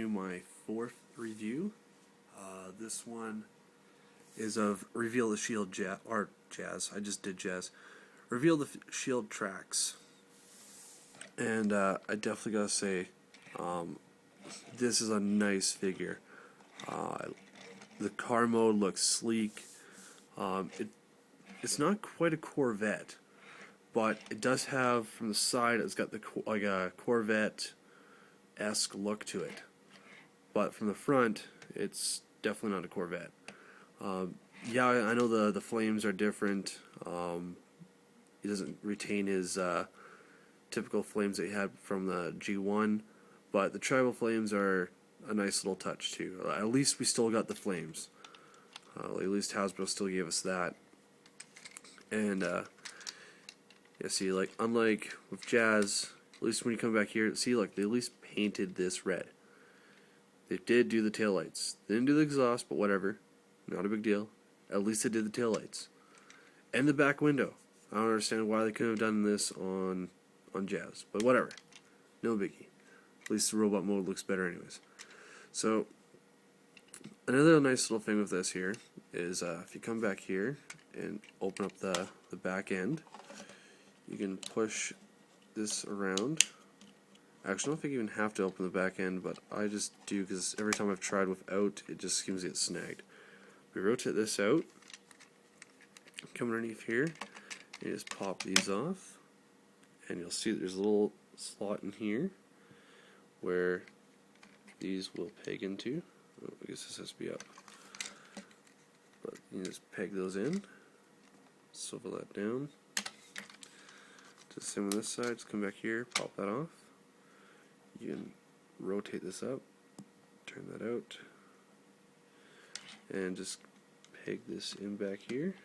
you my fourth review. This one is of Reveal the Shield Jazz. I just did Jazz. Reveal the Shield Tracks. And I definitely gotta say, this is a nice figure. The car mode looks sleek. It's not quite a Corvette, but it does have, from the side, it's got like a Corvette-esque look to it. But from the front, it's definitely not a Corvette. Yeah, I know the flames are different. He doesn't retain his typical flames that he had from the G1, but the tribal flames are a nice little touch too. At least we still got the flames. At least Hasbro still gave us that. And yeah, see, like, unlike with Jazz, at least when you come back here, see, like, they at least painted this red. They did do the taillights. They didn't do the exhaust, but whatever. Not a big deal. At least they did the taillights. And the back window. I don't understand why they couldn't have done this on Jazz, but whatever. No biggie. At least the robot mode looks better anyways. So, another nice little thing with this here is if you come back here and open up the back end, you can push this around. Actually, I don't think you even have to open the back end, but I just do because every time I've tried without, it just seems to get snagged. We rotate this out, come underneath here, and just pop these off, and you'll see that there's a little slot in here where these will peg into. Oh, I guess this has to be up. But you just peg those in, swivel that down. Just same on this side, just come back here, pop that off. You can rotate this up, turn that out, and just peg this in back here.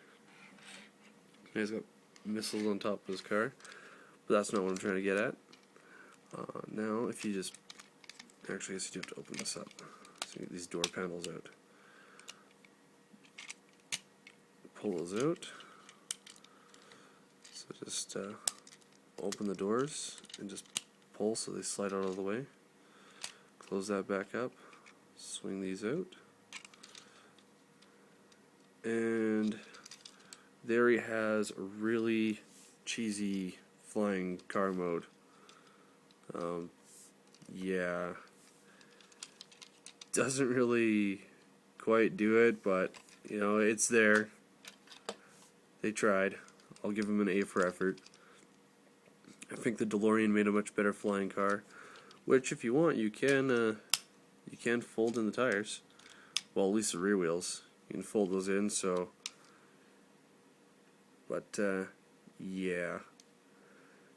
He's got missiles on top of his car, but that's not what I'm trying to get at. Now, if you just, actually, I guess you do have to open this up. So you get these door panels out. Pull those out. So just open the doors and just pull so they slide out of the way. Close that back up. Swing these out. And there he has a really cheesy flying car mode. Yeah. Doesn't really quite do it, but, you know, it's there. They tried. I'll give them an A for effort. I think the DeLorean made a much better flying car, which, if you want, you can fold in the tires. Well, at least the rear wheels. You can fold those in, so... But, yeah.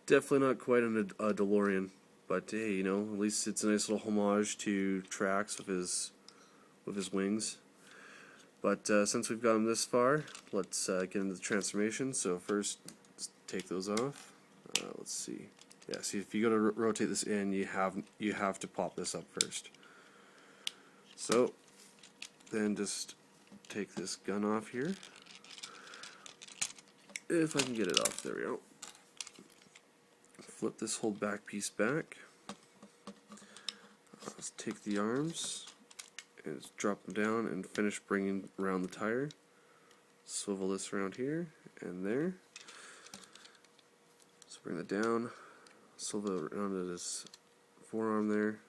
Definitely not quite a DeLorean. But, hey, you know, at least it's a nice little homage to Trax with his wings. But, since we've got him this far, let's get into the transformation. So first, let's take those off. Let's see. Yeah, see, if you go to rotate this in, you have to pop this up first. So, then just take this gun off here. If I can get it off, there we go. Flip this whole back piece back. Let's take the arms and just drop them down and finish bringing around the tire. Swivel this around here and there. So bring that down, swivel it around to his forearm there,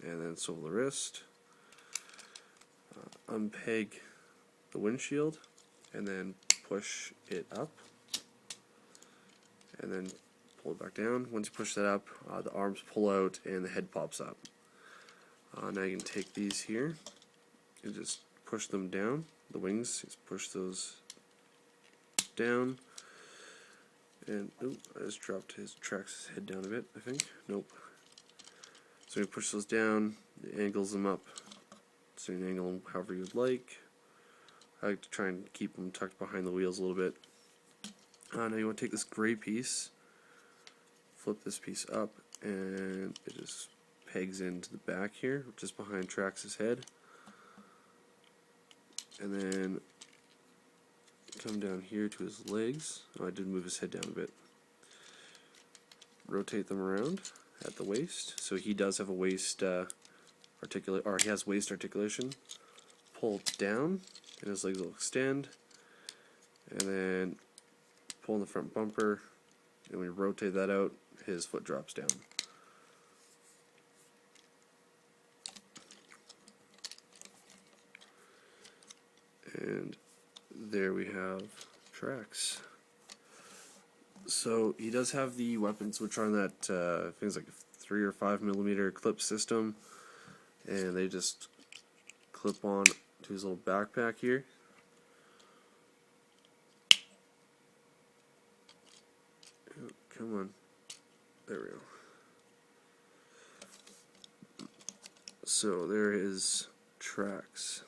and then swivel the wrist. Unpeg the windshield, and then push it up, and then pull it back down. Once you push that up, the arms pull out and the head pops up. Now you can take these here and just push them down. The wings, just push those down. And, oh, I just dropped Trax's head down a bit, I think. Nope. So you push those down, it angles them up. So you can angle them however you'd like. I like to try and keep them tucked behind the wheels a little bit. Now you want to take this gray piece, flip this piece up, and it just pegs into the back here, just behind Trax's head. And then come down here to his legs. Oh, I did move his head down a bit. Rotate them around at the waist. So he does have a waist articulate, or he has waist articulation. Pull it down, and his legs will extend, and then pull in the front bumper, and we rotate that out, his foot drops down. And there we have Trax. So he does have the weapons, which are on that I think it's like a 3 or 5 millimeter clip system, and they just clip on to his little backpack here. Oh, come on, there we go. So there is Trax.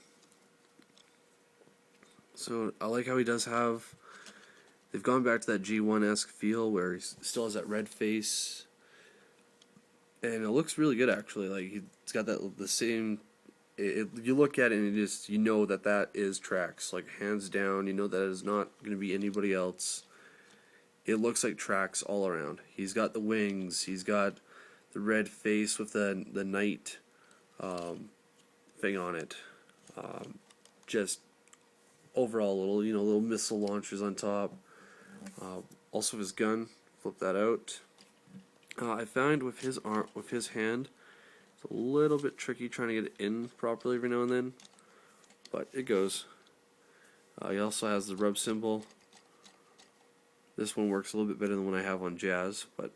So I like how he does have. They've gone back to that G1-esque feel where he still has that red face, and it looks really good actually. Like he's got that the same. You look at it and you know that is Trax, like hands down. You know that it is not going to be anybody else. It looks like Trax all around. He's got the wings. He's got the red face with the knight thing on it. Just overall little missile launchers on top. Also his gun, flip that out. I find with his hand, it's a little bit tricky trying to get it in properly every now and then, but it goes. He also has the rub symbol. This one works a little bit better than the one I have on Jazz, but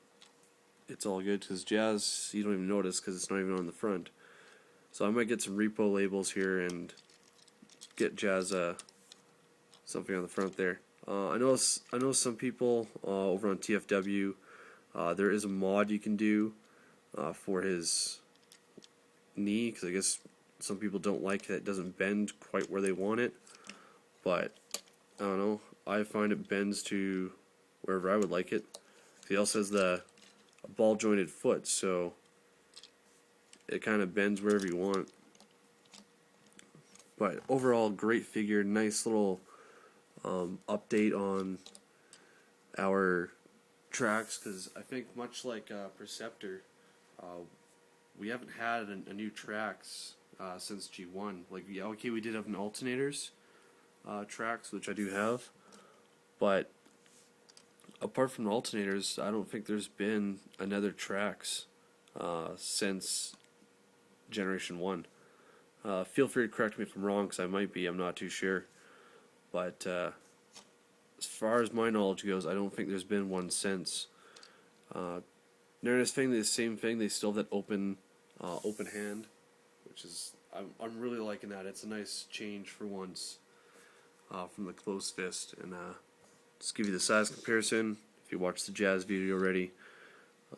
it's all good because Jazz you don't even notice because it's not even on the front. So I might get some repo labels here and get Jazz something on the front there. I know some people over on TFW. There is a mod you can do for his knee, because I guess some people don't like that it doesn't bend quite where they want it. But I don't know. I find it bends to wherever I would like it. He also has the ball jointed foot, so it kind of bends wherever you want. But overall, great figure. Nice little update on our Trax, because I think much like Perceptor, we haven't had a new Trax since G1. Like, yeah, okay, we did have an Alternators Trax, which I do have, but apart from the Alternators, I don't think there's been another Trax since Generation 1. Feel free to correct me if I'm wrong, because I might be, I'm not too sure. But as far as my knowledge goes, I don't think there's been one since. Nerdist thing, the same thing. They still have that open hand, which is I'm really liking that. It's a nice change for once from the closed fist. And just give you the size comparison. If you watched the Jazz video already,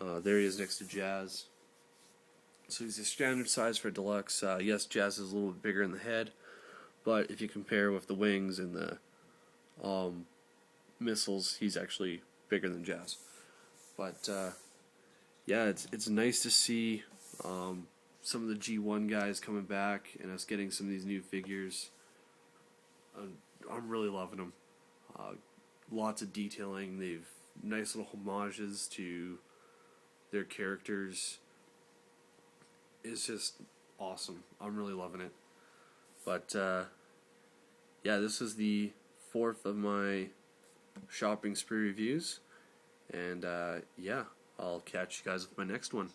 there he is next to Jazz. So he's a standard size for Deluxe. Yes, Jazz is a little bit bigger in the head, but if you compare with the wings and the missiles, he's actually bigger than Jazz. But yeah, it's nice to see some of the G1 guys coming back and us getting some of these new figures. I'm really loving them. Lots of detailing. They've nice little homages to their characters. It's just awesome. I'm really loving it. But yeah, this is the 4th of my shopping spree reviews, and yeah, I'll catch you guys with my next one.